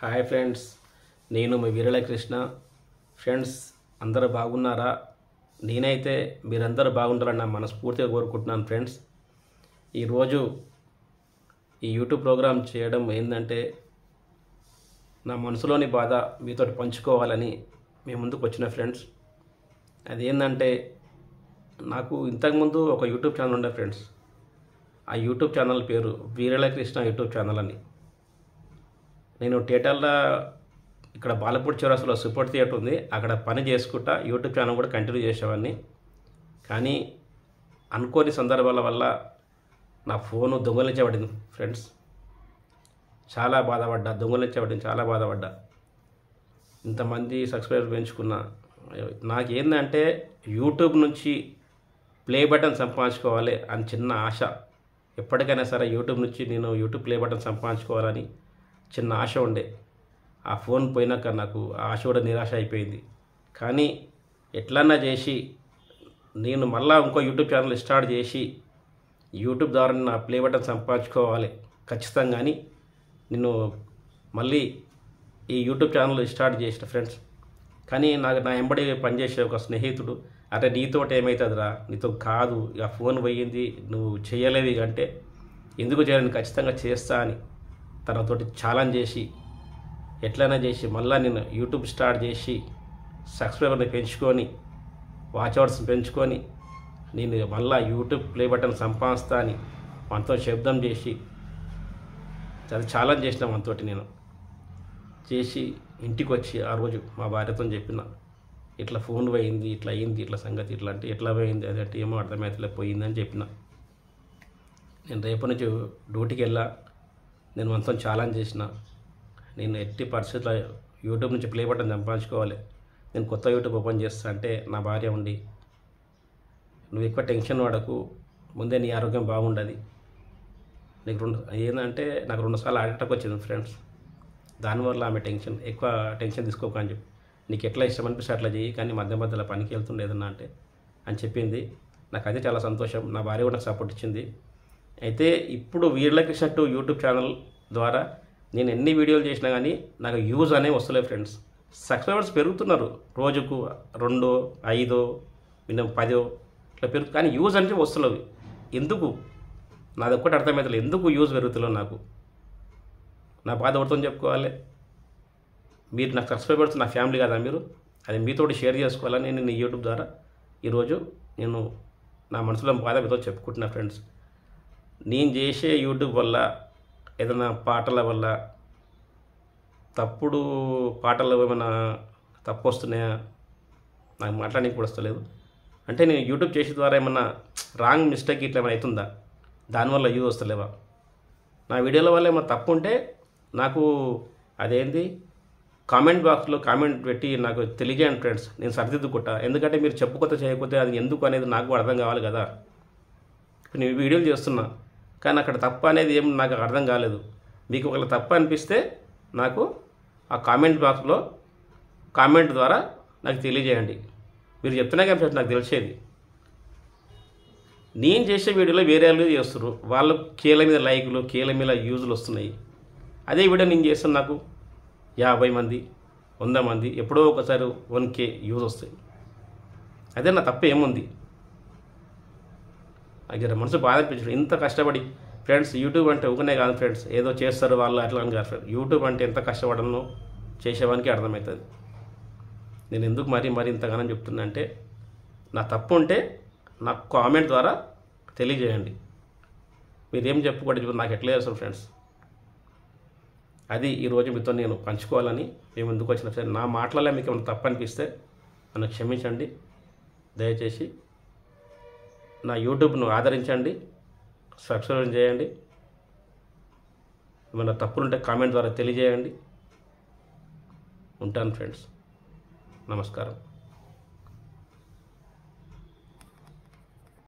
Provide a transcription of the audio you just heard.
Hi friends, నేను మీ వీరల Krishna. Friends, అందరూ బాగున్నారా? నేనైతే మీరందరూ బాగుండాలని నా మనస్ఫూర్తిగా కోరుకుంటున్నాను. ఫ్రెండ్స్, ఈరోజు ఈ యూట్యూబ్ ప్రోగ్రాం చేయడం ఏంటంటే నా మనసులోని బాధ మీతో పంచుకోవాలని మీ ముందుకు వచ్చిన ఫ్రెండ్స్. అదేంటంటే నాకు ఇంతకుముందు ఒక యూట్యూబ్ ఛానల్ ఉండే ఫ్రెండ్స్. ఆ యూట్యూబ్ ఛానల్ పేరు వీరల కృష్ణ యూట్యూబ్ ఛానల్ అని. నేను టేటల్లా ఇక్కడ బాలపూడి చౌరస్తాలో సూపర్ థియేటర్ ఉంది, అక్కడ పని చేసుకుంటా యూట్యూబ్ ఛానల్ కూడా కంటిన్యూ చేసేవాడిని. కానీ అనుకోని సందర్భాల వల్ల నా ఫోను దొంగలించబడింది ఫ్రెండ్స్. చాలా బాధపడ్డా, దొంగలించబడింది, చాలా బాధపడ్డా. ఇంతమంది సబ్స్క్రైబర్స్ పెంచుకున్నా. నాకేందంటే యూట్యూబ్ నుంచి ప్లే బటన్ సంపాదించుకోవాలి అని చిన్న ఆశ. ఎప్పటికైనా సరే యూట్యూబ్ నుంచి నేను యూట్యూబ్ ప్లే బటన్ సంపాదించుకోవాలని చిన్న ఆశ ఉండే. ఆ ఫోన్ పోయినాక నాకు ఆ ఆశ కూడా నిరాశ అయిపోయింది. కానీ ఎట్లన్నా చేసి నేను మళ్ళీ ఇంకో యూట్యూబ్ ఛానల్ స్టార్ట్ చేసి యూట్యూబ్ ద్వారా నా ప్లే బటన్ సంపాదించుకోవాలి ఖచ్చితంగా అని నేను మళ్ళీ ఈ యూట్యూబ్ ఛానల్ స్టార్ట్ చేసిన ఫ్రెండ్స్. కానీ నా ఎంబడి పనిచేసే ఒక స్నేహితుడు, అరే నీతోటి ఏమవుతుందిరా, నీతో కాదు, ఇక ఫోన్ పోయింది, నువ్వు చేయలేవు అంటే ఎందుకు చేయాలని, ఖచ్చితంగా చేస్తా అని తనతోటి ఛాలెంజ్ చేసి ఎట్లయినా చేసి మళ్ళీ నేను యూట్యూబ్ స్టార్ట్ చేసి సబ్స్క్రైబర్ని పెంచుకొని వాచ్ అవర్స్ పెంచుకొని నేను మళ్ళీ యూట్యూబ్ ప్లే బటన్ సంపాదిస్తా అని మనతో శబ్దం చేసి అది ఛాలెంజ్ చేసిన మనతోటి నేను చేసి ఇంటికి వచ్చి ఆ రోజు మా భార్యతో చెప్పిన, ఇట్లా ఫోన్ పోయింది, ఇట్లా అయింది, ఇట్లా సంగతి, ఇట్లా అంటే ఎట్లా పోయింది, అదంటే ఏమో అర్థమైతే పోయిందని చెప్పిన. నేను రేపటి నుంచి డ్యూటీకి వెళ్ళా. నేను మనతో ఛాలెంజ్ చేసిన, నేను ఎట్టి పరిస్థితుల్లో యూట్యూబ్ నుంచి ప్లే బటన్ సంపాదించుకోవాలి, నేను కొత్త యూట్యూబ్ ఓపెన్ చేస్తా అంటే నా భార్య ఉండి, నువ్వు ఎక్కువ టెన్షన్ పడకు, ముందే నీ ఆరోగ్యం బాగుండదు, నీకు ఏంటంటే నాకు 2 సార్లు హార్ట్ అటాక్ వచ్చింది ఫ్రెండ్స్. దానివల్ల ఆమె ఎక్కువ టెన్షన్ తీసుకోక అని చెప్పి, నీకు ఎట్లా ఇష్టం అనిపిస్తే అట్లా చేయి, కానీ మధ్య మధ్యలో పనికి వెళ్తుండే ఏదన్నా అంటే అని చెప్పింది. నాకు అదే చాలా సంతోషం. నా భార్య కూడా నాకు సపోర్ట్ ఇచ్చింది. అయితే ఇప్పుడు వీరల కృష్ణ యూట్యూబ్ ఛానల్ ద్వారా నేను ఎన్ని వీడియోలు చేసినా కానీ నాకు యూజ్ అనేవి వస్తలేదు ఫ్రెండ్స్. సబ్స్క్రైబర్స్ పెరుగుతున్నారు, రోజుకు 2, 5, 10 ఇట్లా పెరుగుతుంది, కానీ యూజ్ అంటే వస్తలేదు. ఎందుకు నాది ఒక్కటి అర్థమవుతలేదు, ఎందుకు యూజ్ పెరుగుతలేదు నాకు. నా బాధ ఎవరితో చెప్పుకోవాలి? మీరు నాకు సబ్స్క్రైబర్స్, నా ఫ్యామిలీ కదా మీరు, అది మీతోటి షేర్ చేసుకోవాలని నేను ఈ యూట్యూబ్ ద్వారా ఈరోజు నేను నా మనసులో బాధ మీతో చెప్పుకుంటున్నా ఫ్రెండ్స్. నేను చేసే యూట్యూబ్ వల్ల ఏదైనా పాటల వల్ల తప్పుడు పాటలు ఏమైనా తప్పు వస్తున్నాయా నాకు మాట్లాడడానికి కూడా వస్తలేదు. అంటే నేను యూట్యూబ్ చేసే ద్వారా ఏమన్నా రాంగ్ మిస్టేక్ ఇట్లా ఏమైనా అవుతుందా, దానివల్ల యూజ్ వస్తలేవా, నా వీడియోల వల్ల ఏమైనా తప్పు ఉంటే నాకు అదేంది కామెంట్ బాక్స్లో కామెంట్ పెట్టి నాకు తెలియజేయండి ఫ్రెండ్స్, నేను సరిదిద్దుకుంటా. ఎందుకంటే మీరు చెప్పుకోతే చేయకపోతే అది ఎందుకు అనేది నాకు అర్థం కావాలి కదా. నేను వీడియోలు చేస్తున్నా కానీ అక్కడ తప్పు అనేది ఏం నాకు అర్థం కాలేదు. మీకు ఒకవేళ తప్పు అనిపిస్తే నాకు ఆ కామెంట్ బాక్స్లో కామెంట్ ద్వారా నాకు తెలియజేయండి. మీరు చెప్తున్నా కానీ నాకు తెలిసేది. నేను చేసే వీడియోలో వేరే వాళ్ళు చేస్తున్నారు, వాళ్ళు కీల మీద లైకులు, కీల మీద యూజులు వస్తున్నాయి. అదే వీడియో నేను చేస్తాను, నాకు 50 మంది 100 మంది ఎప్పుడో ఒకసారి 1K యూజ్ వస్తాయి. అదే నా తప్పు ఏముంది? నాకు మనసు బాధ అనిపించడం. ఇంత కష్టపడి ఫ్రెండ్స్, యూట్యూబ్ అంటే ఊకనే కాదు ఫ్రెండ్స్, ఏదో చేస్తారు వాళ్ళు అట్లా అని కాదు ఫ్రెండ్స్. యూట్యూబ్ అంటే ఎంత కష్టపడనో చేసేవానికి అర్థమవుతుంది. నేను ఎందుకు మరి ఇంతగానో చెప్తున్నా అంటే, నా తప్పు ఉంటే నాకు కామెంట్ ద్వారా తెలియజేయండి. మీరేం చెప్పుకోవడం నాకు ఎట్లా చేస్తారు ఫ్రెండ్స్. అది ఈరోజు మీతో నేను పంచుకోవాలని మేము ఎందుకు వచ్చిన సరే. నా మాటలలో మీకు ఏమైనా తప్పు అనిపిస్తే నన్ను క్షమించండి. దయచేసి నా యూట్యూబ్ను ఆదరించండి, సబ్స్క్రైబ్ చేయండి. ఏమైనా తప్పులుంటే కామెంట్ ద్వారా తెలియజేయండి. ఉంటాను ఫ్రెండ్స్, నమస్కారం.